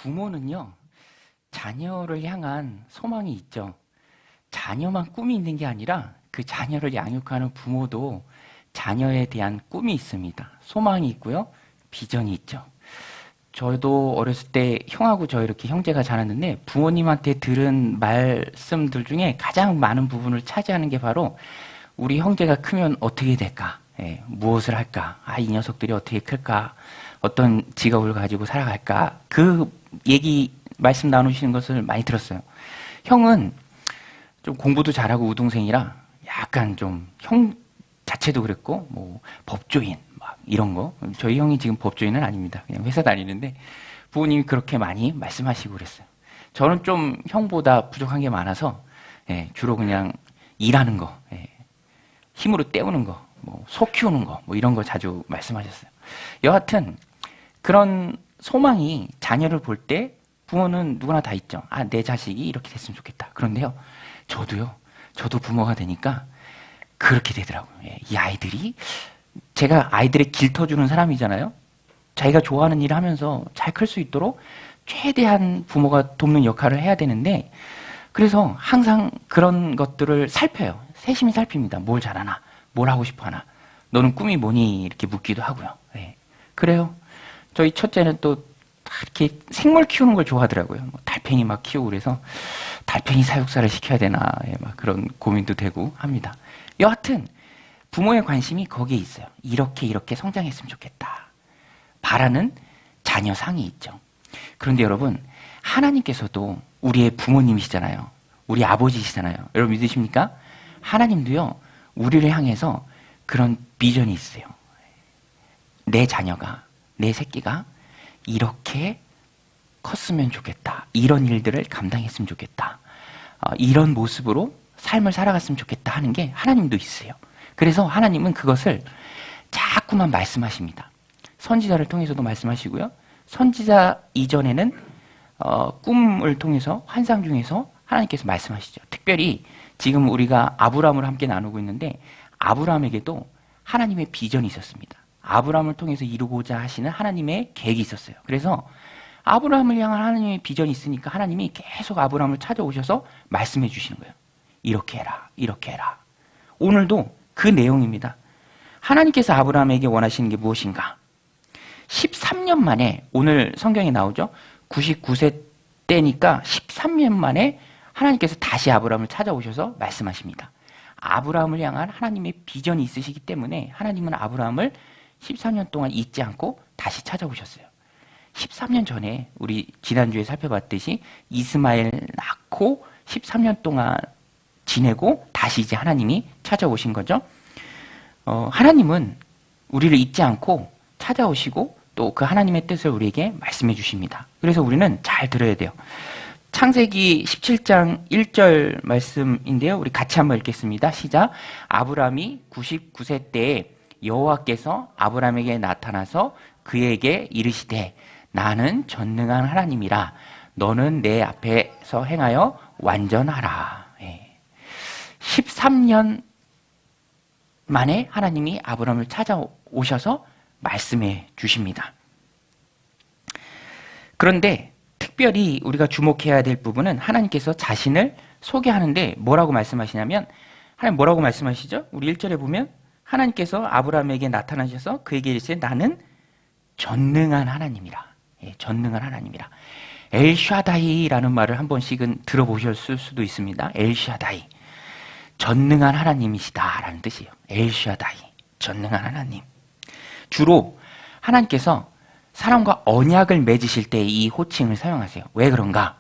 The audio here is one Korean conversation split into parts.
부모는요, 자녀를 향한 소망이 있죠. 자녀만 꿈이 있는 게 아니라 그 자녀를 양육하는 부모도 자녀에 대한 꿈이 있습니다. 소망이 있고요, 비전이 있죠. 저도 어렸을 때 형하고 저 이렇게 형제가 자랐는데 부모님한테 들은 말씀들 중에 가장 많은 부분을 차지하는 게 바로 우리 형제가 크면 어떻게 될까? 무엇을 할까? 이 녀석들이 어떻게 클까? 어떤 직업을 가지고 살아갈까? 그 얘기, 말씀 나누시는 것을 많이 들었어요. 형은 좀 공부도 잘하고 우등생이라 약간 좀 형 자체도 그랬고, 뭐, 법조인, 막 이런 거. 저희 형이 지금 법조인은 아닙니다. 그냥 회사 다니는데 부모님이 그렇게 많이 말씀하시고 그랬어요. 저는 좀 형보다 부족한 게 많아서, 주로 그냥 일하는 거, 힘으로 때우는 거, 뭐, 소 키우는 거, 뭐 이런 거 자주 말씀하셨어요. 여하튼, 그런 소망이 자녀를 볼 때 부모는 누구나 다 있죠. 내 자식이 이렇게 됐으면 좋겠다. 그런데요, 저도 부모가 되니까 그렇게 되더라고요. 이 아이들이, 제가 아이들의 길터주는 사람이잖아요. 자기가 좋아하는 일을 하면서 잘 클 수 있도록 최대한 부모가 돕는 역할을 해야 되는데, 그래서 항상 그런 것들을 살펴요. 세심히 살핍니다. 뭘 잘하나, 뭘 하고 싶어 하나, 너는 꿈이 뭐니? 이렇게 묻기도 하고요. 그래요. 저희 첫째는 또 이렇게 생물 키우는 걸 좋아하더라고요. 달팽이 막 키우고 그래서 달팽이 사육사를 시켜야 되나, 막 그런 고민도 되고 합니다. 여하튼 부모의 관심이 거기에 있어요. 이렇게 성장했으면 좋겠다. 바라는 자녀상이 있죠. 그런데 여러분, 하나님께서도 우리의 부모님이시잖아요. 우리 아버지시잖아요. 여러분 믿으십니까? 하나님도요, 우리를 향해서 그런 비전이 있어요. 내 자녀가, 내 새끼가 이렇게 컸으면 좋겠다. 이런 일들을 감당했으면 좋겠다. 이런 모습으로 삶을 살아갔으면 좋겠다 하는 게 하나님도 있어요. 그래서 하나님은 그것을 자꾸만 말씀하십니다. 선지자를 통해서도 말씀하시고요. 선지자 이전에는 꿈을 통해서, 환상 중에서 하나님께서 말씀하시죠. 특별히 지금 우리가 아브라함을 함께 나누고 있는데 아브라함에게도 하나님의 비전이 있었습니다. 아브라함을 통해서 이루고자 하시는 하나님의 계획이 있었어요. 그래서 아브라함을 향한 하나님의 비전이 있으니까 하나님이 계속 아브라함을 찾아오셔서 말씀해 주시는 거예요. 이렇게 해라, 이렇게 해라. 오늘도 그 내용입니다. 하나님께서 아브라함에게 원하시는 게 무엇인가? 13년 만에, 오늘 성경에 나오죠? 99세 때니까 13년 만에 하나님께서 다시 아브라함을 찾아오셔서 말씀하십니다. 아브라함을 향한 하나님의 비전이 있으시기 때문에 하나님은 아브라함을 13년 동안 잊지 않고 다시 찾아오셨어요. 13년 전에 우리 지난주에 살펴봤듯이 이스마엘 낳고 13년 동안 지내고 다시 이제 하나님이 찾아오신 거죠. 하나님은 우리를 잊지 않고 찾아오시고 또 그 하나님의 뜻을 우리에게 말씀해 주십니다. 그래서 우리는 잘 들어야 돼요. 창세기 17장 1절 말씀인데요. 우리 같이 한번 읽겠습니다. 시작. 아브라함이 99세 때에 여호와께서 아브라함에게 나타나서 그에게 이르시되 나는 전능한 하나님이라 너는 내 앞에서 행하여 완전하라. 13년 만에 하나님이 아브라함을 찾아오셔서 말씀해 주십니다. 그런데 특별히 우리가 주목해야 될 부분은 하나님께서 자신을 소개하는데 뭐라고 말씀하시냐면, 하나님 뭐라고 말씀하시죠? 우리 1절에 보면 하나님께서 아브라함에게 나타나셔서 그에게 이르시되 나는 전능한 하나님이라. 전능한 하나님이라. 엘샤다이라는 말을 한 번씩은 들어보셨을 수도 있습니다. 엘샤다이. 전능한 하나님이시다라는 뜻이에요. 엘샤다이. 전능한 하나님. 주로 하나님께서 사람과 언약을 맺으실 때 이 호칭을 사용하세요. 왜 그런가?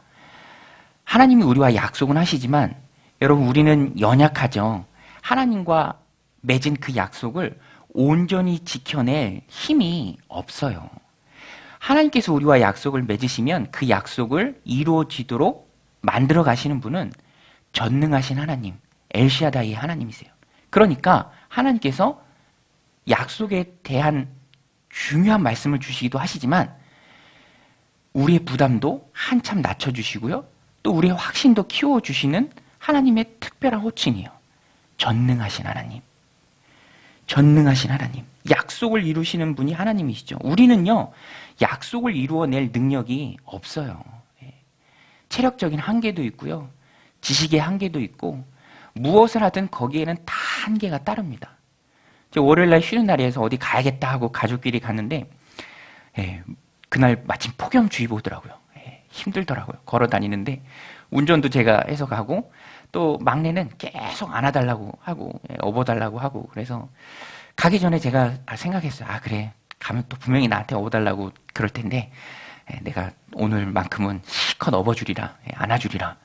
하나님이 우리와 약속은 하시지만 여러분, 우리는 연약하죠. 하나님과 맺은 그 약속을 온전히 지켜낼 힘이 없어요. 하나님께서 우리와 약속을 맺으시면 그 약속을 이루어지도록 만들어 가시는 분은 전능하신 하나님, 엘샤다이 하나님이세요. 그러니까 하나님께서 약속에 대한 중요한 말씀을 주시기도 하시지만 우리의 부담도 한참 낮춰주시고요. 또 우리의 확신도 키워주시는 하나님의 특별한 호칭이에요. 전능하신 하나님. 전능하신 하나님, 약속을 이루시는 분이 하나님이시죠. 우리는요, 약속을 이루어낼 능력이 없어요. 체력적인 한계도 있고요, 지식의 한계도 있고, 무엇을 하든 거기에는 다 한계가 따릅니다. 제가 월요일날 쉬는 날이어서 어디 가야겠다 하고 가족끼리 갔는데, 그날 마침 폭염주의보 오더라고요. 힘들더라고요. 걸어 다니는데, 운전도 제가 해서 가고, 또 막내는 계속 안아달라고 하고, 업어달라고 하고, 그래서 가기 전에 제가 생각했어요. 아, 그래. 가면 또 분명히 나한테 업어달라고 그럴 텐데, 내가 오늘만큼은 실컷 업어주리라, 안아주리라.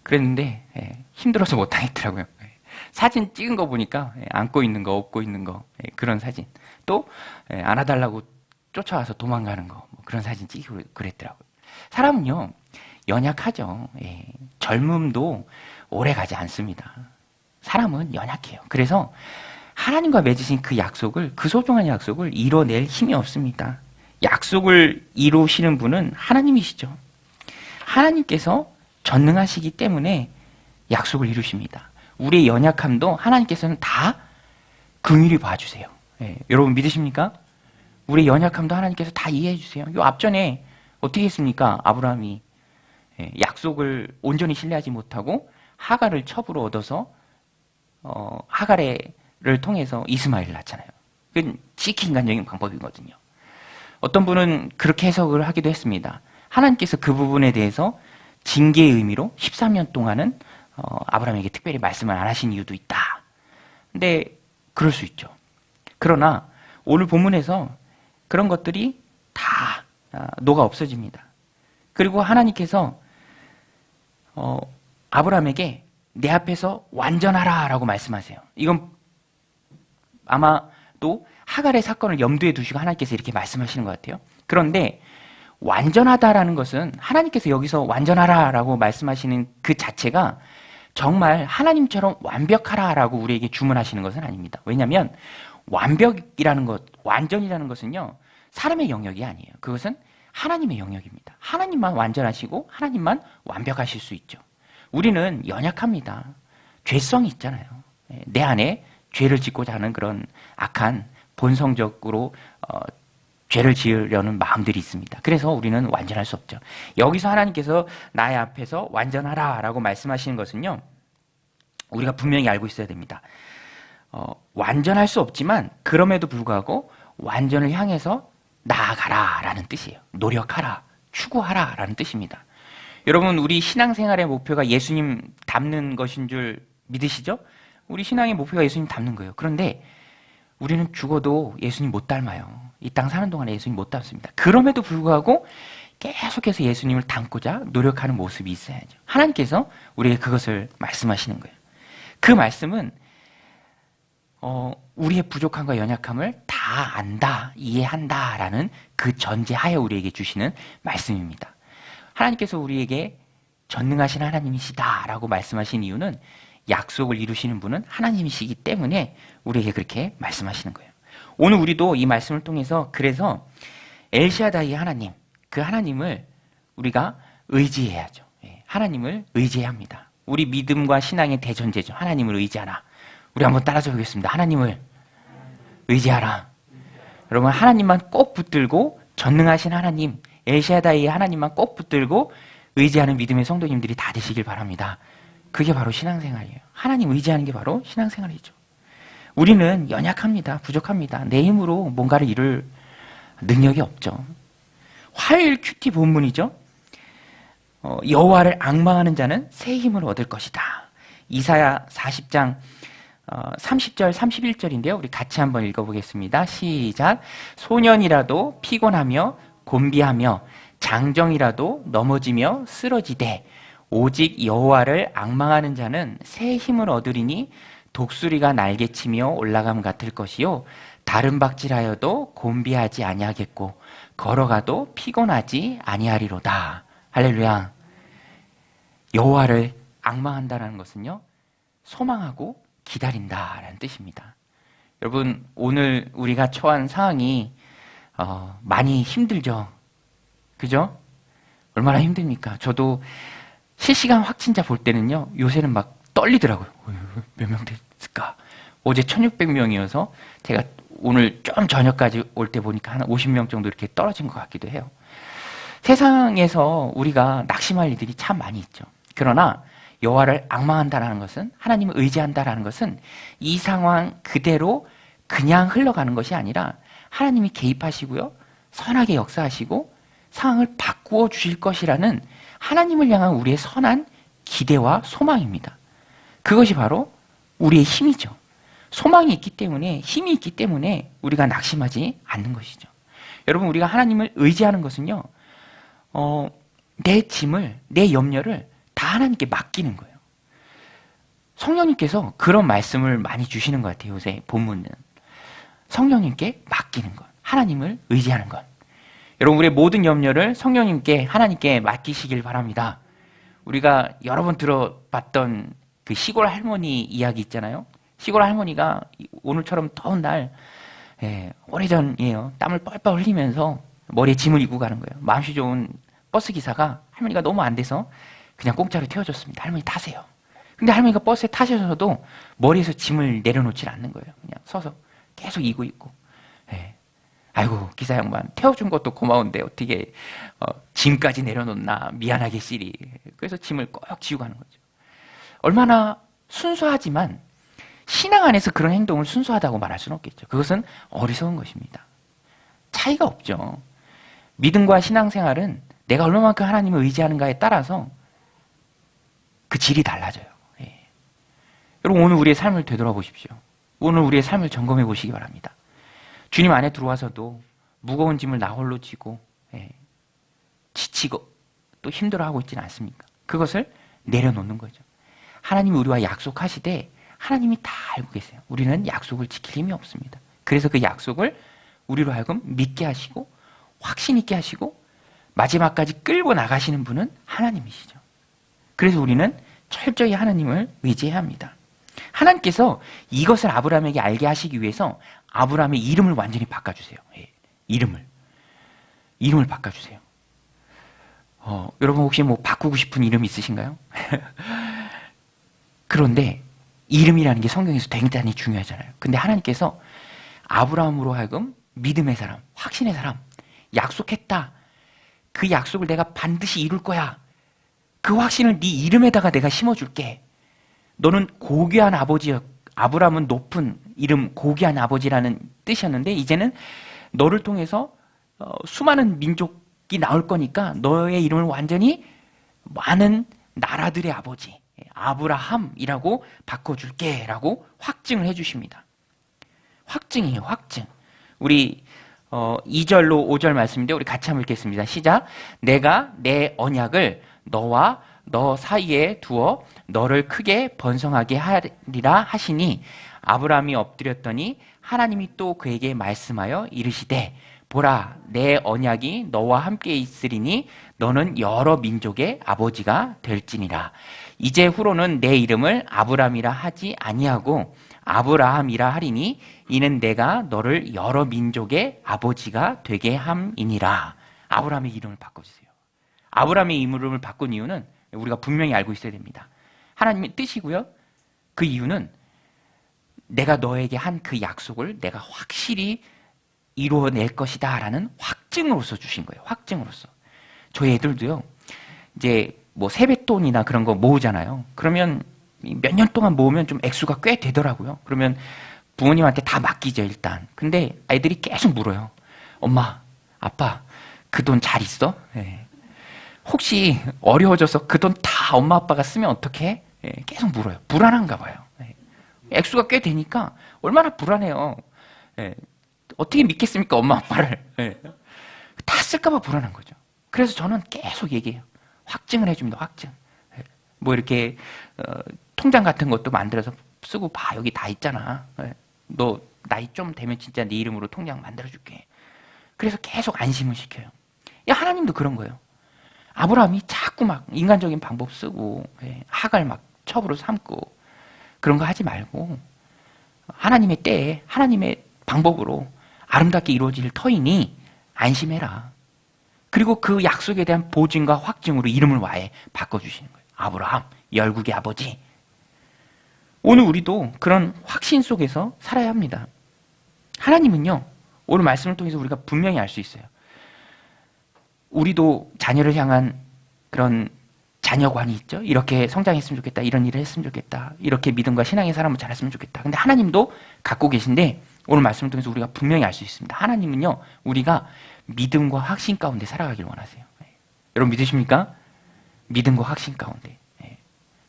그랬는데, 힘들어서 못하겠더라고요. 사진 찍은 거 보니까, 안고 있는 거, 업고 있는 거, 그런 사진. 또, 안아달라고 쫓아와서 도망가는 거, 뭐 그런 사진 찍고 그랬더라고요. 사람은요, 연약하죠. 젊음도 오래 가지 않습니다. 사람은 연약해요. 그래서 하나님과 맺으신 그 약속을, 그 소중한 약속을 이뤄낼 힘이 없습니다. 약속을 이루시는 분은 하나님이시죠. 하나님께서 전능하시기 때문에 약속을 이루십니다. 우리의 연약함도 하나님께서는 다 긍휼히 봐주세요. 여러분 믿으십니까? 우리의 연약함도 하나님께서 다 이해해 주세요. 요 앞전에 어떻게 했습니까? 아브라함이 약속을 온전히 신뢰하지 못하고 하갈을 첩으로 얻어서 하갈을 통해서 이스마엘을 낳잖아요. 그건 지극히 인간적인 방법이거든요. 어떤 분은 그렇게 해석을 하기도 했습니다. 하나님께서 그 부분에 대해서 징계의 의미로 13년 동안은 아브라함에게 특별히 말씀을 안 하신 이유도 있다. 근데 그럴 수 있죠. 그러나 오늘 본문에서 그런 것들이 다 녹아 없어집니다. 그리고 하나님께서 아브라함에게 내 앞에서 완전하라 라고 말씀하세요. 이건 아마도 하갈의 사건을 염두에 두시고 하나님께서 이렇게 말씀하시는 것 같아요. 그런데 완전하다라는 것은 하나님께서 여기서 완전하라 라고 말씀하시는 그 자체가 정말 하나님처럼 완벽하라 라고 우리에게 주문하시는 것은 아닙니다. 왜냐하면 완벽이라는 것, 완전이라는 것은요, 사람의 영역이 아니에요. 그것은 하나님의 영역입니다. 하나님만 완전하시고 하나님만 완벽하실 수 있죠. 우리는 연약합니다. 죄성이 있잖아요. 내 안에 죄를 짓고자 하는 그런 악한 본성적으로 죄를 지으려는 마음들이 있습니다. 그래서 우리는 완전할 수 없죠. 여기서 하나님께서 나의 앞에서 완전하라 라고 말씀하시는 것은요, 우리가 분명히 알고 있어야 됩니다. 완전할 수 없지만 그럼에도 불구하고 완전을 향해서 나아가라 라는 뜻이에요. 노력하라, 추구하라 라는 뜻입니다. 여러분, 우리 신앙생활의 목표가 예수님 닮는 것인 줄 믿으시죠? 우리 신앙의 목표가 예수님 닮는 거예요. 그런데 우리는 죽어도 예수님 못 닮아요. 이 땅 사는 동안에 예수님 못 닮습니다. 그럼에도 불구하고 계속해서 예수님을 닮고자 노력하는 모습이 있어야죠. 하나님께서 우리에게 그것을 말씀하시는 거예요. 그 말씀은 우리의 부족함과 연약함을 다 안다, 이해한다 라는 그 전제하에 우리에게 주시는 말씀입니다. 하나님께서 우리에게 전능하신 하나님이시다 라고 말씀하신 이유는 약속을 이루시는 분은 하나님이시기 때문에 우리에게 그렇게 말씀하시는 거예요. 오늘 우리도 이 말씀을 통해서 그래서 엘샤다이의 하나님, 그 하나님을 우리가 의지해야죠. 하나님을 의지해야 합니다. 우리 믿음과 신앙의 대전제죠. 하나님을 의지하라. 우리 한번 따라서 보겠습니다. 하나님을 의지하라. 여러분, 하나님만 꼭 붙들고 전능하신 하나님, 엘샤다이의 하나님만 꼭 붙들고 의지하는 믿음의 성도님들이 다 되시길 바랍니다. 그게 바로 신앙생활이에요. 하나님 의지하는 게 바로 신앙생활이죠. 우리는 연약합니다. 부족합니다. 내 힘으로 뭔가를 이룰 능력이 없죠. 화요일 큐티 본문이죠. 여호와를 앙망하는 자는 새 힘을 얻을 것이다. 이사야 40장 30절 31절인데요. 우리 같이 한번 읽어보겠습니다. 시작. 소년이라도 피곤하며 곤비하며 장정이라도 넘어지며 쓰러지되 오직 여호와를 앙망하는 자는 새 힘을 얻으리니 독수리가 날개치며 올라감 같을 것이요 다른 박질하여도 곤비하지 아니하겠고 걸어가도 피곤하지 아니하리로다. 할렐루야. 여호와를 앙망한다는 것은요, 소망하고 기다린다라는 뜻입니다. 여러분, 오늘 우리가 처한 상황이 많이 힘들죠. 그죠? 얼마나 힘듭니까? 저도 실시간 확진자 볼 때는요, 요새는 막 떨리더라고요. 몇 명 됐을까? 어제 1600명이어서 제가 오늘 좀 저녁까지 올 때 보니까 한 50명 정도 이렇게 떨어진 것 같기도 해요. 세상에서 우리가 낙심할 일들이 참 많이 있죠. 그러나 여호와를 앙망한다라는 것은, 하나님을 의지한다라는 것은 이 상황 그대로 그냥 흘러가는 것이 아니라 하나님이 개입하시고요, 선하게 역사하시고 상황을 바꾸어 주실 것이라는 하나님을 향한 우리의 선한 기대와 소망입니다. 그것이 바로 우리의 힘이죠. 소망이 있기 때문에, 힘이 있기 때문에 우리가 낙심하지 않는 것이죠. 여러분, 우리가 하나님을 의지하는 것은요, 내 짐을, 내 염려를 다 하나님께 맡기는 거예요. 성령님께서 그런 말씀을 많이 주시는 것 같아요. 요새 본문은 성령님께 맡기는 것, 하나님을 의지하는 것. 여러분, 우리의 모든 염려를 성령님께, 하나님께 맡기시길 바랍니다. 우리가 여러 번 들어봤던 그 시골 할머니 이야기 있잖아요. 시골 할머니가 오늘처럼 더운 날, 오래전이에요, 땀을 뻘뻘 흘리면서 머리에 짐을 입고 가는 거예요. 마음씨 좋은 버스 기사가 할머니가 너무 안 돼서 그냥 공짜로 태워줬습니다. 할머니 타세요. 근데 할머니가 버스에 타셔서도 머리에서 짐을 내려놓질 않는 거예요. 그냥 서서 계속 이고 있고. 아이고, 기사 양반, 태워준 것도 고마운데 어떻게 짐까지 내려놓나, 미안하게 쓰리. 그래서 짐을 꼭 지고 가는 거죠. 얼마나 순수하지만 신앙 안에서 그런 행동을 순수하다고 말할 수는 없겠죠. 그것은 어리석은 것입니다. 차이가 없죠. 믿음과 신앙생활은 내가 얼마만큼 하나님을 의지하는가에 따라서 그 질이 달라져요. 여러분, 오늘 우리의 삶을 되돌아보십시오. 오늘 우리의 삶을 점검해 보시기 바랍니다. 주님 안에 들어와서도 무거운 짐을 나 홀로 지고 지치고 또 힘들어하고 있지는 않습니까? 그것을 내려놓는 거죠. 하나님이 우리와 약속하시되 하나님이 다 알고 계세요. 우리는 약속을 지킬 힘이 없습니다. 그래서 그 약속을 우리로 하여금 믿게 하시고 확신 있게 하시고 마지막까지 끌고 나가시는 분은 하나님이시죠. 그래서 우리는 철저히 하나님을 의지해야 합니다. 하나님께서 이것을 아브라함에게 알게 하시기 위해서 아브라함의 이름을 완전히 바꿔주세요. 이름을 바꿔주세요. 여러분, 혹시 뭐 바꾸고 싶은 이름 있으신가요? 그런데 이름이라는 게 성경에서 굉장히 중요하잖아요. 근데 하나님께서 아브라함으로 하여금 믿음의 사람, 확신의 사람, 약속했다, 그 약속을 내가 반드시 이룰 거야, 그 확신을 네 이름에다가 내가 심어줄게, 너는 고귀한 아버지야. 아브라함은 높은 이름, 고귀한 아버지라는 뜻이었는데 이제는 너를 통해서 수많은 민족이 나올 거니까 너의 이름을 완전히 많은 나라들의 아버지, 아브라함이라고 바꿔줄게 라고 확증을 해주십니다. 확증이에요, 확증. 우리 2절로 5절 말씀인데 우리 같이 한번 읽겠습니다. 시작. 내가 내 언약을 너와 너 사이에 두어 너를 크게 번성하게 하리라 하시니 아브라함이 엎드렸더니 하나님이 또 그에게 말씀하여 이르시되 보라, 내 언약이 너와 함께 있으리니 너는 여러 민족의 아버지가 될지니라. 이제 후로는 내 이름을 아브라함이라 하지 아니하고 아브라함이라 하리니 이는 내가 너를 여러 민족의 아버지가 되게 함이니라. 아브라함의 이름을 바꿔주세요. 아브라함의 이름을 바꾼 이유는 우리가 분명히 알고 있어야 됩니다. 하나님의 뜻이고요. 그 이유는 내가 너에게 한 그 약속을 내가 확실히 이루어낼 것이다 라는 확증으로서 주신 거예요. 확증으로서. 저희 애들도요, 이제 뭐 세뱃돈이나 그런 거 모으잖아요. 그러면 몇 년 동안 모으면 좀 액수가 꽤 되더라고요. 그러면 부모님한테 다 맡기죠, 일단. 근데 아이들이 계속 물어요. 엄마, 아빠, 그 돈 잘 있어? 네. 혹시 어려워져서 그 돈 다 엄마 아빠가 쓰면 어떡해? 계속 물어요. 불안한가 봐요. 액수가 꽤 되니까 얼마나 불안해요. 어떻게 믿겠습니까, 엄마 아빠를. 다 쓸까 봐 불안한 거죠. 그래서 저는 계속 얘기해요. 확증을 해줍니다. 확증. 뭐 이렇게 통장 같은 것도 만들어서 쓰고 봐, 여기 다 있잖아. 너 나이 좀 되면 진짜 네 이름으로 통장 만들어줄게. 그래서 계속 안심을 시켜요. 야, 하나님도 그런 거예요. 아브라함이 자꾸 막 인간적인 방법 쓰고 하갈 막 첩으로 삼고 그런 거 하지 말고 하나님의 때에 하나님의 방법으로 아름답게 이루어질 터이니 안심해라. 그리고 그 약속에 대한 보증과 확증으로 이름을 와해 바꿔주시는 거예요. 아브라함, 열국의 아버지. 오늘 우리도 그런 확신 속에서 살아야 합니다. 하나님은요, 오늘 말씀을 통해서 우리가 분명히 알 수 있어요. 우리도 자녀를 향한 그런 자녀관이 있죠. 이렇게 성장했으면 좋겠다. 이런 일을 했으면 좋겠다. 이렇게 믿음과 신앙의 사람을 잘했으면 좋겠다. 근데 하나님도 갖고 계신데 오늘 말씀을 통해서 우리가 분명히 알 수 있습니다. 하나님은요, 우리가 믿음과 확신 가운데 살아가길 원하세요. 여러분 믿으십니까? 믿음과 확신 가운데.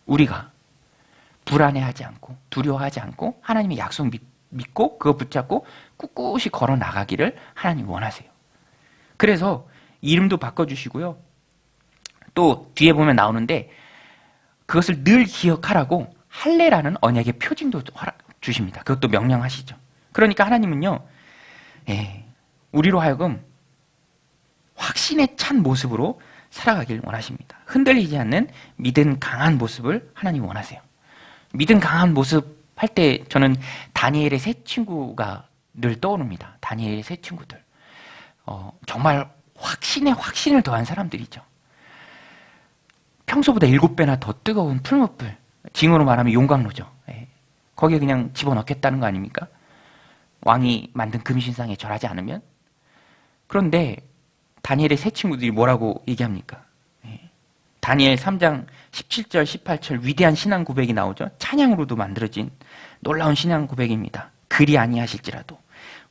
우리가 불안해하지 않고 두려워하지 않고 하나님의 약속 믿고 그거 붙잡고 꿋꿋이 걸어 나가기를 하나님 원하세요. 그래서 이름도 바꿔주시고요. 또 뒤에 보면 나오는데 그것을 늘 기억하라고 할례라는 언약의 표징도 주십니다. 그것도 명령하시죠. 그러니까 하나님은요, 우리로 하여금 확신에 찬 모습으로 살아가길 원하십니다. 흔들리지 않는 믿음 강한 모습을 하나님 원하세요. 믿음 강한 모습 할 때 저는 다니엘의 세 친구가 늘 떠오릅니다. 다니엘의 세 친구들. 정말 확신에 확신을 더한 사람들이죠. 평소보다 7배나 더 뜨거운 풀무불, 징후로 말하면 용광로죠. 거기에 그냥 집어넣겠다는 거 아닙니까? 왕이 만든 금신상에 절하지 않으면? 그런데 다니엘의 세 친구들이 뭐라고 얘기합니까? 다니엘 3장 17절, 18절 위대한 신앙 고백이 나오죠. 찬양으로도 만들어진 놀라운 신앙 고백입니다. 그리 아니하실지라도.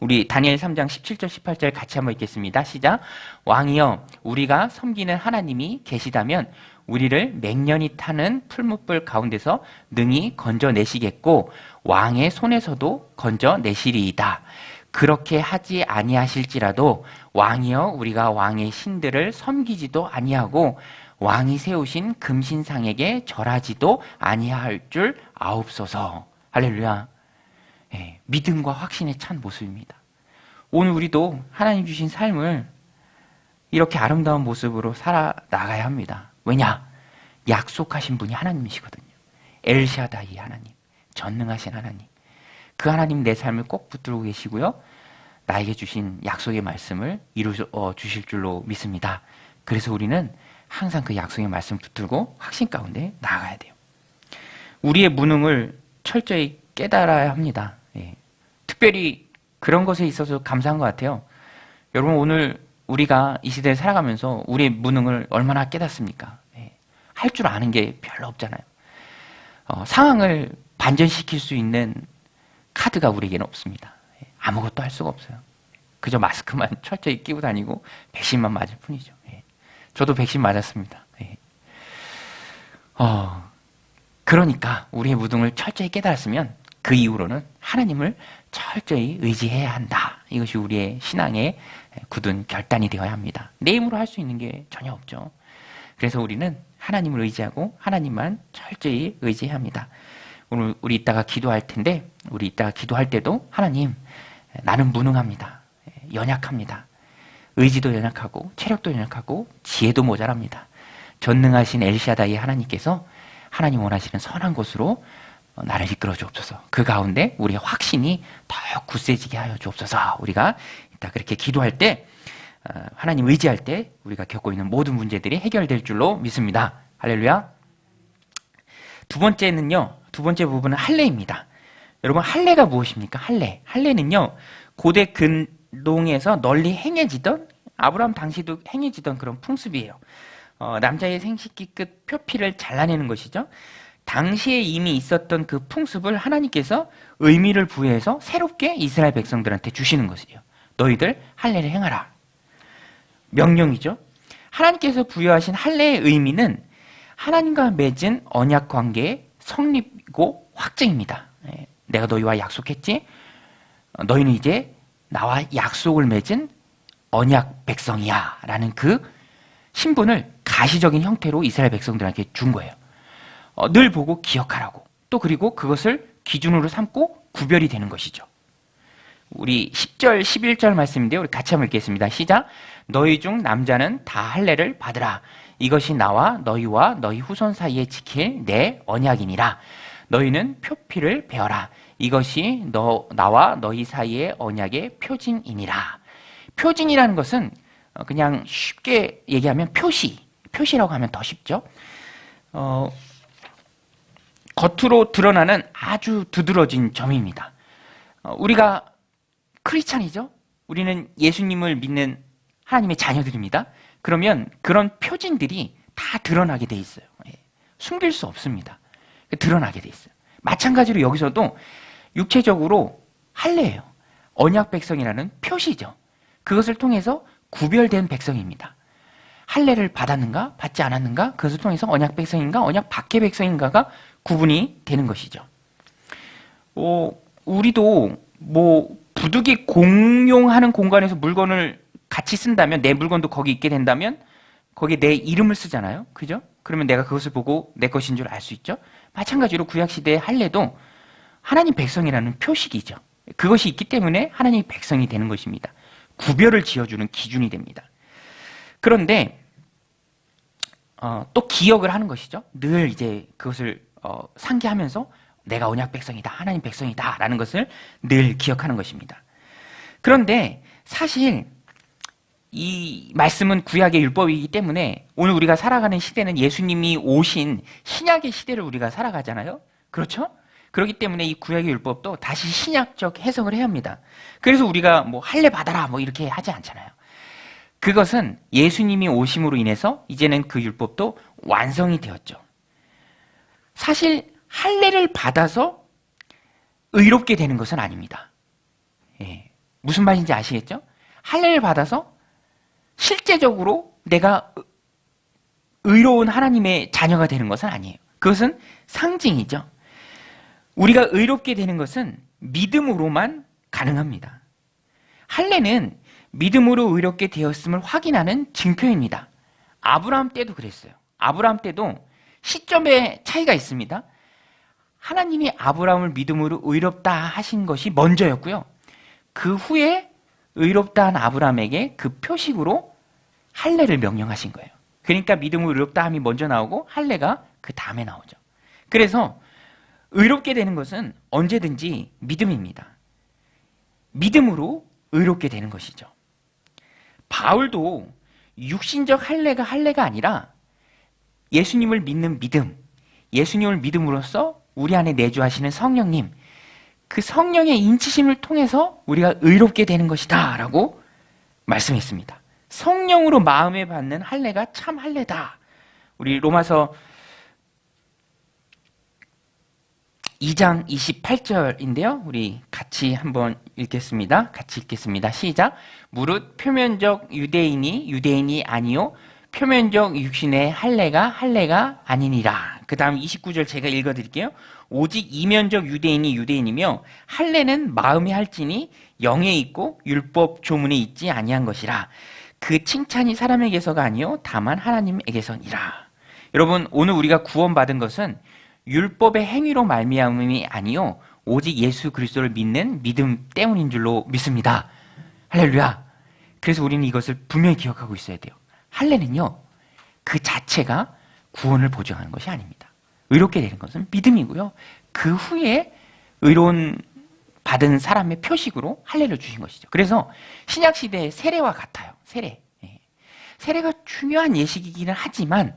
우리 다니엘 3장 17절, 18절 같이 한번 읽겠습니다. 시작. 왕이여, 우리가 섬기는 하나님이 계시다면 우리를 맹년이 타는 풀무불 가운데서 능히 건져내시겠고 왕의 손에서도 건져내시리이다. 그렇게 하지 아니하실지라도 왕이여, 우리가 왕의 신들을 섬기지도 아니하고 왕이 세우신 금신상에게 절하지도 아니할 줄 아옵소서. 할렐루야. 믿음과 확신에 찬 모습입니다. 오늘 우리도 하나님 주신 삶을 이렇게 아름다운 모습으로 살아나가야 합니다. 왜냐? 약속하신 분이 하나님이시거든요. 엘샤다이 하나님, 전능하신 하나님. 그 하나님 내 삶을 꼭 붙들고 계시고요. 나에게 주신 약속의 말씀을 이루어 주실 줄로 믿습니다. 그래서 우리는 항상 그 약속의 말씀 붙들고 확신 가운데 나아가야 돼요. 우리의 무능을 철저히 깨달아야 합니다. 특별히 그런 것에 있어서 감사한 것 같아요. 여러분 오늘 우리가 이 시대에 살아가면서 우리의 무능을 얼마나 깨닫습니까? 할 줄 아는 게 별로 없잖아요. 상황을 반전시킬 수 있는 카드가 우리에게는 없습니다. 아무것도 할 수가 없어요. 그저 마스크만 철저히 끼고 다니고 백신만 맞을 뿐이죠. 저도 백신 맞았습니다. 그러니까 우리의 무능을 철저히 깨달았으면 그 이후로는 하나님을 철저히 의지해야 한다. 이것이 우리의 신앙의 굳은 결단이 되어야 합니다. 내 힘으로 할 수 있는 게 전혀 없죠. 그래서 우리는 하나님을 의지하고 하나님만 철저히 의지해야 합니다. 오늘 우리 이따가 기도할 텐데 우리 이따가 기도할 때도 하나님, 나는 무능합니다. 연약합니다. 의지도 연약하고 체력도 연약하고 지혜도 모자랍니다. 전능하신 엘샤다이 하나님께서 하나님 원하시는 선한 곳으로 나를 이끌어 주옵소서. 그 가운데 우리의 확신이 더욱 굳세지게 하여 주옵소서. 우리가 이따 그렇게 기도할 때, 하나님 의지할 때 우리가 겪고 있는 모든 문제들이 해결될 줄로 믿습니다. 할렐루야. 두 번째 부분은 할례입니다. 여러분 할례가 무엇입니까? 할례는요, 고대 근동에서 널리 행해지던, 아브라함 당시도 행해지던 그런 풍습이에요. 남자의 생식기 끝 표피를 잘라내는 것이죠. 당시에 이미 있었던 그 풍습을 하나님께서 의미를 부여해서 새롭게 이스라엘 백성들한테 주시는 것이에요. 너희들 할례를 행하라. 명령이죠. 하나님께서 부여하신 할례의 의미는 하나님과 맺은 언약 관계의 성립이고 확증입니다. 내가 너희와 약속했지? 너희는 이제 나와 약속을 맺은 언약 백성이야 라는 그 신분을 가시적인 형태로 이스라엘 백성들에게 준 거예요. 늘 보고 기억하라고. 또 그리고 그것을 기준으로 삼고 구별이 되는 것이죠. 우리 10절, 11절 말씀인데요. 우리 같이 한번 읽겠습니다. 시작. 너희 중 남자는 다 할례를 받으라. 이것이 나와 너희와 너희 후손 사이에 지킬 내 언약이니라. 너희는 표피를 베어라. 이것이 나와 너희 사이의 언약의 표징이니라. 표징이라는 것은 그냥 쉽게 얘기하면 표시라고 하면 더 쉽죠. 겉으로 드러나는 아주 두드러진 점입니다. 우리가 크리스찬이죠? 우리는 예수님을 믿는 하나님의 자녀들입니다. 그러면 그런 표징들이 다 드러나게 돼 있어요. 숨길 수 없습니다. 드러나게 돼 있어요. 마찬가지로 여기서도 육체적으로 할례예요. 언약 백성이라는 표시죠. 그것을 통해서 구별된 백성입니다. 할례를 받았는가 받지 않았는가, 그것을 통해서 언약 백성인가 언약 밖의 백성인가가 구분이 되는 것이죠. 우리도 부득이 공용하는 공간에서 물건을 같이 쓴다면, 내 물건도 거기 있게 된다면 거기에 내 이름을 쓰잖아요. 그죠? 그러면 내가 그것을 보고 내 것인 줄 알 수 있죠. 마찬가지로 구약시대의 할례도 하나님 백성이라는 표식이죠. 그것이 있기 때문에 하나님의 백성이 되는 것입니다. 구별을 지어주는 기준이 됩니다. 그런데 또 기억을 하는 것이죠. 늘 이제 그것을 상기하면서 내가 언약 백성이다, 하나님 백성이다 라는 것을 늘 기억하는 것입니다. 그런데 사실 이 말씀은 구약의 율법이기 때문에 오늘 우리가 살아가는 시대는 예수님이 오신 신약의 시대를 우리가 살아가잖아요. 그렇죠? 그렇기 때문에 이 구약의 율법도 다시 신약적 해석을 해야 합니다. 그래서 우리가 할례 받아라 이렇게 하지 않잖아요. 그것은 예수님이 오심으로 인해서 이제는 그 율법도 완성이 되었죠. 사실 할례를 받아서 의롭게 되는 것은 아닙니다. 무슨 말인지 아시겠죠? 할례를 받아서 실제적으로 내가 의로운 하나님의 자녀가 되는 것은 아니에요. 그것은 상징이죠. 우리가 의롭게 되는 것은 믿음으로만 가능합니다. 할례는 믿음으로 의롭게 되었음을 확인하는 증표입니다. 아브라함 때도 그랬어요. 아브라함 때도 시점의 차이가 있습니다. 하나님이 아브라함을 믿음으로 의롭다 하신 것이 먼저였고요. 그 후에 의롭다 한 아브라함에게 그 표식으로 할례를 명령하신 거예요. 그러니까 믿음으로 의롭다 함이 먼저 나오고 할례가 그 다음에 나오죠. 그래서 의롭게 되는 것은 언제든지 믿음입니다. 믿음으로 의롭게 되는 것이죠. 바울도 육신적 할례가 아니라 예수님을 믿는 믿음, 예수님을 믿음으로써 우리 안에 내주하시는 성령님, 그 성령의 인치심을 통해서 우리가 의롭게 되는 것이다 라고 말씀했습니다. 성령으로 마음에 받는 할례가 참 할례다. 우리 로마서 2장 28절인데요. 우리 같이 한번 읽겠습니다. 같이 읽겠습니다. 시작. 무릇 표면적 유대인이 아니요 표면적 육신의 할례가 아니니라. 그 다음 29절 제가 읽어드릴게요. 오직 이면적 유대인이며 할례는 마음에 할지니 영에 있고 율법 조문에 있지 아니한 것이라. 그 칭찬이 사람에게서가 아니요 다만 하나님에게서니라. 여러분, 오늘 우리가 구원받은 것은 율법의 행위로 말미암음이 아니요 오직 예수 그리스도를 믿는 믿음 때문인 줄로 믿습니다. 할렐루야. 그래서 우리는 이것을 분명히 기억하고 있어야 돼요. 할례는요 그 자체가 구원을 보증하는 것이 아닙니다. 의롭게 되는 것은 믿음이고요, 그 후에 의로운 받은 사람의 표식으로 할례를 주신 것이죠. 그래서 신약시대의 세례와 같아요. 세례가 중요한 예식이기는 하지만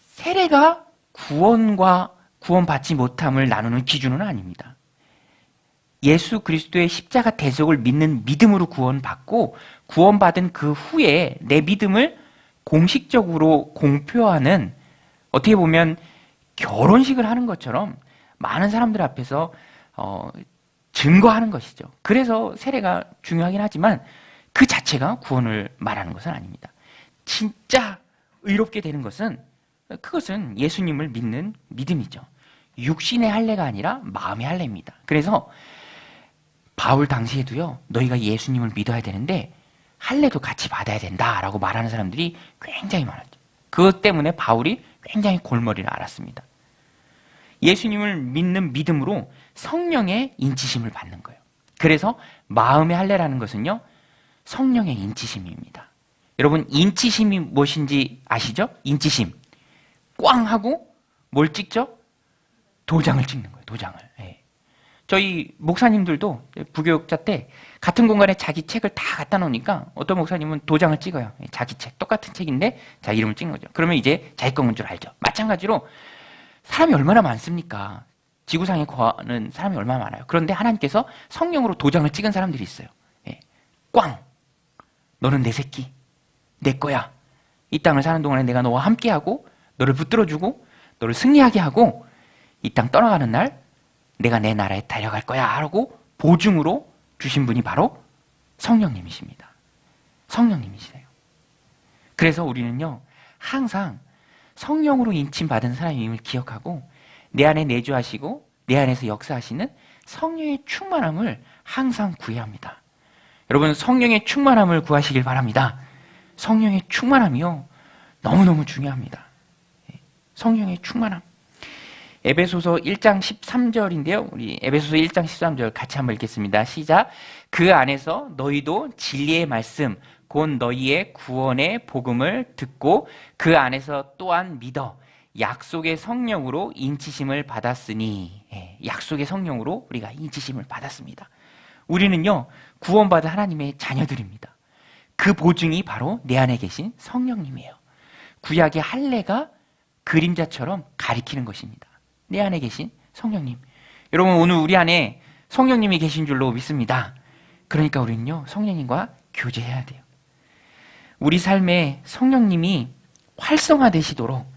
세례가 구원과 구원받지 못함을 나누는 기준은 아닙니다. 예수 그리스도의 십자가 대속을 믿는 믿음으로 구원받고 구원받은 그 후에 내 믿음을 공식적으로 공표하는, 어떻게 보면 결혼식을 하는 것처럼 많은 사람들 앞에서 증거하는 것이죠. 그래서 세례가 중요하긴 하지만 그 자체가 구원을 말하는 것은 아닙니다. 진짜 의롭게 되는 것은 그것은 예수님을 믿는 믿음이죠. 육신의 할례가 아니라 마음의 할례입니다. 그래서 바울 당시에도요, 너희가 예수님을 믿어야 되는데 할례도 같이 받아야 된다라고 말하는 사람들이 굉장히 많았죠. 그것 때문에 바울이 굉장히 골머리를 앓았습니다. 예수님을 믿는 믿음으로 성령의 인치심을 받는 거예요. 그래서 마음의 할례라는 것은요, 성령의 인치심입니다. 여러분, 인치심이 무엇인지 아시죠? 인치심. 꽝 하고 뭘 찍죠? 도장을 찍는 거예요. 도장을. 저희 목사님들도 부교육자 때 같은 공간에 자기 책을 다 갖다 놓으니까 어떤 목사님은 도장을 찍어요. 자기 책, 똑같은 책인데 자기 이름을 찍는 거죠. 그러면 이제 자기 거인 줄 알죠. 마찬가지로 사람이 얼마나 많습니까? 지구상에 거하는 사람이 얼마나 많아요. 그런데 하나님께서 성령으로 도장을 찍은 사람들이 있어요. 예. 꽝! 너는 내 새끼, 내 거야. 이 땅을 사는 동안에 내가 너와 함께하고 너를 붙들어주고 너를 승리하게 하고 이 땅 떠나가는 날 내가 내 나라에 달려갈 거야 하고 보증으로 주신 분이 바로 성령님이십니다. 성령님이시세요. 그래서 우리는요, 항상 성령으로 인침받은 사람임을 기억하고 내 안에 내주하시고 내 안에서 역사하시는 성령의 충만함을 항상 구해야 합니다. 여러분, 성령의 충만함을 구하시길 바랍니다. 성령의 충만함이요, 너무너무 중요합니다. 성령의 충만함. 에베소서 1장 13절인데요. 우리 에베소서 1장 13절 같이 한번 읽겠습니다. 시작. 그 안에서 너희도 진리의 말씀, 곧 너희의 구원의 복음을 듣고 그 안에서 또한 믿어 약속의 성령으로 인치심을 받았으니, 약속의 성령으로 우리가 인치심을 받았습니다. 우리는요, 구원받은 하나님의 자녀들입니다. 그 보증이 바로 내 안에 계신 성령님이에요. 구약의 할례가 그림자처럼 가리키는 것입니다. 내 안에 계신 성령님. 여러분, 오늘 우리 안에 성령님이 계신 줄로 믿습니다. 그러니까 우리는요, 성령님과 교제해야 돼요. 우리 삶에 성령님이 활성화되시도록.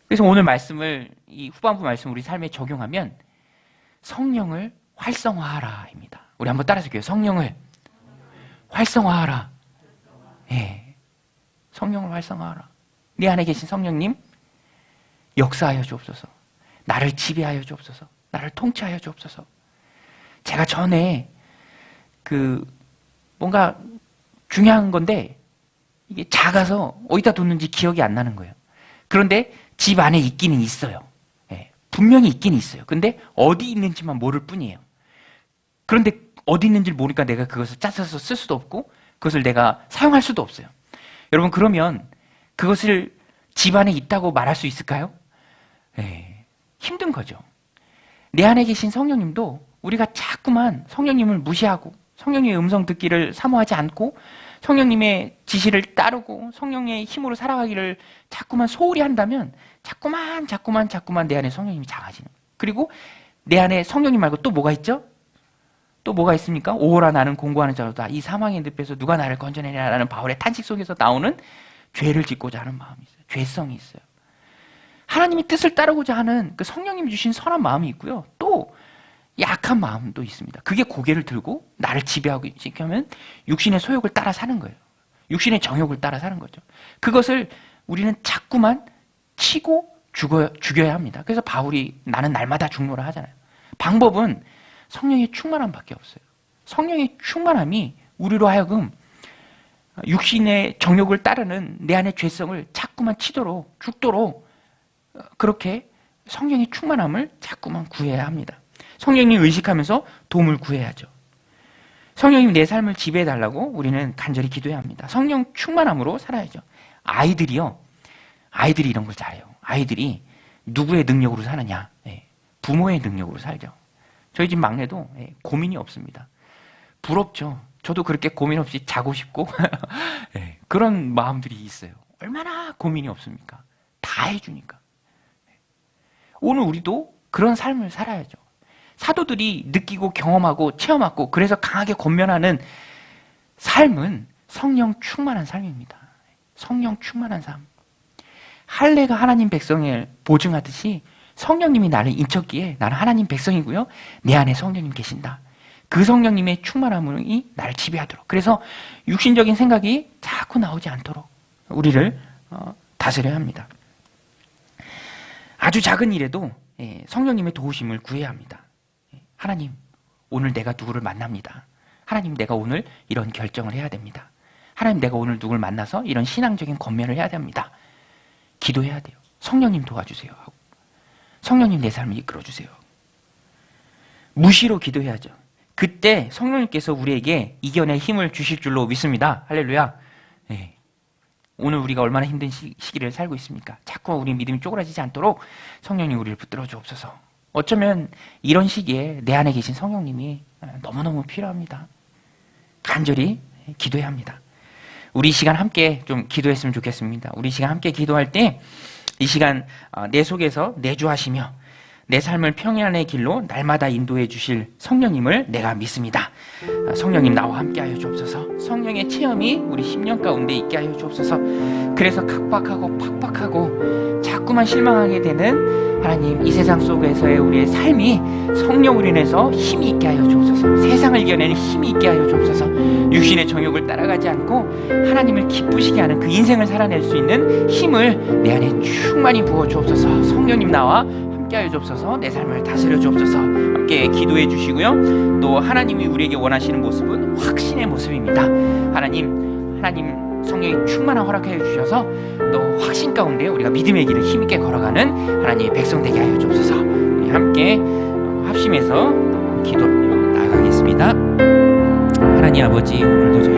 그래서 오늘 말씀을, 이 후반부 말씀 우리 삶에 적용하면 성령을 활성화하라입니다. 우리 한번 따라서 할게요. 성령을 활성화하라. 성령을 활성화하라. 내 안에 계신 성령님, 역사하여 주옵소서. 나를 지배하여 주옵소서. 나를 통치하여 주옵소서. 제가 전에 뭔가 중요한 건데 이게 작아서 어디다 뒀는지 기억이 안 나는 거예요. 그런데 집 안에 있기는 있어요. 분명히 있긴 있어요. 근데 어디 있는지만 모를 뿐이에요. 그런데 어디 있는지를 모르니까 내가 그것을 짜서 쓸 수도 없고 그것을 내가 사용할 수도 없어요. 여러분, 그러면 그것을 집 안에 있다고 말할 수 있을까요? 힘든 거죠. 내 안에 계신 성령님도 우리가 자꾸만 성령님을 무시하고 성령님의 음성 듣기를 사모하지 않고 성령님의 지시를 따르고 성령의 힘으로 살아가기를 자꾸만 소홀히 한다면 자꾸만 내 안에 성령님이 작아지는 거예요. 그리고 내 안에 성령님 말고 또 뭐가 있죠? 또 뭐가 있습니까? 오호라 나는 공고하는 자로다. 이 사망의 늪에서 누가 나를 건져내냐라는 바울의 탄식 속에서 나오는 죄를 짓고자 하는 마음이 있어요. 죄성이 있어요. 하나님의 뜻을 따르고자 하는 그 성령님이 주신 선한 마음이 있고요. 또 약한 마음도 있습니다. 그게 고개를 들고 나를 지배하고 시키면 육신의 소욕을 따라 사는 거예요. 육신의 정욕을 따라 사는 거죠. 그것을 우리는 자꾸만 치고 죽여야 합니다. 그래서 바울이 나는 날마다 죽노라 하잖아요. 방법은 성령의 충만함밖에 없어요. 성령의 충만함이 우리로 하여금 육신의 정욕을 따르는 내 안의 죄성을 자꾸만 치도록 죽도록 그렇게 성령의 충만함을 자꾸만 구해야 합니다. 성령님 의식하면서 도움을 구해야죠. 성령님 내 삶을 지배해달라고 우리는 간절히 기도해야 합니다. 성령 충만함으로 살아야죠. 아이들이 이런 걸 잘해요. 아이들이 누구의 능력으로 사느냐? 부모의 능력으로 살죠. 저희 집 막내도 고민이 없습니다. 부럽죠. 저도 그렇게 고민 없이 자고 싶고 그런 마음들이 있어요. 얼마나 고민이 없습니까? 다 해주니까. 오늘 우리도 그런 삶을 살아야죠. 사도들이 느끼고 경험하고 체험하고 그래서 강하게 권면하는 삶은 성령 충만한 삶입니다. 성령 충만한 삶. 할례가 하나님 백성을 보증하듯이 성령님이 나를 인쳤기에 나는 하나님 백성이고요. 내 안에 성령님 계신다. 그 성령님의 충만함이 나를 지배하도록. 그래서 육신적인 생각이 자꾸 나오지 않도록 우리를 다스려야 합니다. 아주 작은 일에도 성령님의 도우심을 구해야 합니다. 하나님, 오늘 내가 누구를 만납니다. 하나님, 내가 오늘 이런 결정을 해야 됩니다. 하나님, 내가 오늘 누구를 만나서 이런 신앙적인 권면을 해야 됩니다. 기도해야 돼요. 성령님 도와주세요 하고 성령님 내 삶을 이끌어주세요. 무시로 기도해야죠. 그때 성령님께서 우리에게 이겨낼 힘을 주실 줄로 믿습니다. 할렐루야. 오늘 우리가 얼마나 힘든 시기를 살고 있습니까? 자꾸 우리 믿음이 쪼그라지지 않도록 성령님 우리를 붙들어 주옵소서. 어쩌면 이런 시기에 내 안에 계신 성령님이 너무너무 필요합니다. 간절히 기도해야 합니다. 우리 시간 함께 좀 기도했으면 좋겠습니다. 우리 시간 함께 기도할 때 이 시간 내 속에서 내주하시며 내 삶을 평안의 길로 날마다 인도해 주실 성령님을 내가 믿습니다. 성령님 나와 함께 하여 주옵소서. 성령의 체험이 우리 심령 가운데 있게 하여 주옵소서. 그래서 각박하고 팍팍하고 자꾸만 실망하게 되는 하나님 이 세상 속에서의 우리의 삶이 성령으로 인해서 힘이 있게 하여 주옵소서. 세상을 이겨내는 힘이 있게 하여 주옵소서. 육신의 정욕을 따라가지 않고 하나님을 기쁘시게 하는 그 인생을 살아낼 수 있는 힘을 내 안에 충만히 부어 주옵소서. 성령님 나와 함께하여 주옵소서. 내 삶을 다스려 주옵소서. 함께 기도해 주시고요. 또 하나님이 우리에게 원하시는 모습은 확신의 모습입니다. 하나님 성령이 충만한 허락하여 주셔서 또 확신 가운데 우리가 믿음의 길을 힘있게 걸어가는 하나님의 백성 되게 하여 주옵소서. 우리 함께 합심해서 기도로 나아가겠습니다. 하나님 아버지, 오늘도 저희